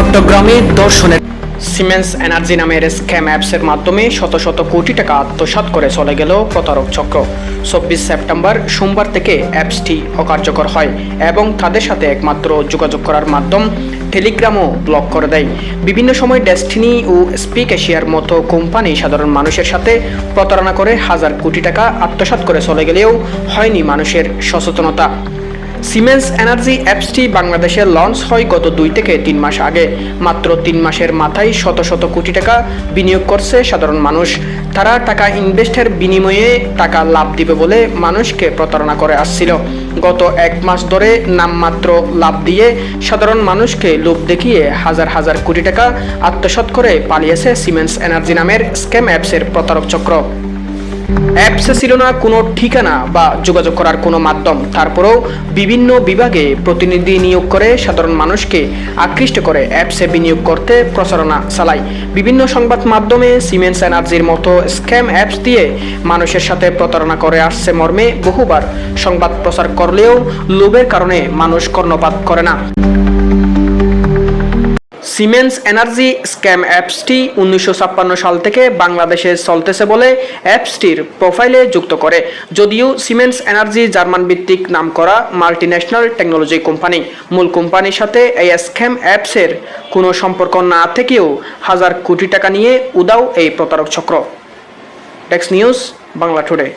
চট্টগ্রামে দর্শনের siemens energy নামের স্ক্যাম অ্যাপসের মাধ্যমে শত শত কোটি টাকা আত্মসাৎ করে চলে গেল প্রতারক চক্র। 24 সেপ্টেম্বর সোমবার থেকে অ্যাপসটি অকার্যকর হয় এবং তাদের সাথে একমাত্র যোগাযোগ করার মাধ্যম টেলিগ্রামও ব্লক করে দেয়। বিভিন্ন সময় ডেস্টিনি ও স্পিক এশিয়ার মতো কোম্পানি সাধারণ মানুষের সাথে প্রতারণা করে হাজার কোটি টাকা আত্মসাৎ করে চলে গেলেও হয়নি মানুষের সচেতনতা। সিমেন্স এনার্জি অ্যাপসটি বাংলাদেশে লঞ্চ হয় গত 2 থেকে 3 মাস আগে। মাত্র 3 মাসের মাথায় শত শত কোটি টাকা বিনিয়োগ করছে সাধারণ মানুষ। তারা টাকা ইনভেস্টের বিনিময়ে টাকা লাভ দিবে বলে মানুষকে প্রতারণা করে আসছিল। গত 1 মাস ধরে নামমাত্র লাভ দিয়ে সাধারণ মানুষকে লোভ দেখিয়ে হাজার হাজার কোটি টাকা আত্মসাৎ করে পালিয়েছে সিমেন্স এনার্জি নামের স্ক্যাম অ্যাপসের প্রতারক চক্র। অ্যাপসে ছিল না কোনো ঠিকানা বা যোগাযোগ করার কোনো মাধ্যম, তারপরেও বিভিন্ন বিভাগে প্রতিনিধি নিয়োগ করে সাধারণ মানুষকে আকৃষ্ট করে অ্যাপসে বিনিয়োগ করতে প্রচারণা চালায়। বিভিন্ন সংবাদ মাধ্যমে সিমেন্স এনার্জির মতো স্ক্যাম অ্যাপস দিয়ে মানুষের সাথে প্রতারণা করে আসছে মর্মে বহুবার সংবাদ প্রচার করলেও লোভের কারণে মানুষ কর্ণপাত করে না। সিমেন্স এনার্জি স্ক্যাম অ্যাপসটি 1956 সাল থেকে বাংলাদেশে চলতেছে বলে অ্যাপসটির প্রোফাইলে যুক্ত করে। যদিও সিমেন্স এনার্জি জার্মান ভিত্তিক নামকরা মাল্টিন্যাশনাল টেকনোলজি কোম্পানি, মূল কোম্পানির সাথে এই স্ক্যাম অ্যাপসের কোনো সম্পর্ক না থেকেও হাজার কোটি টাকা নিয়ে উদাও এই প্রতারক চক্র। Desk news, Bangla today.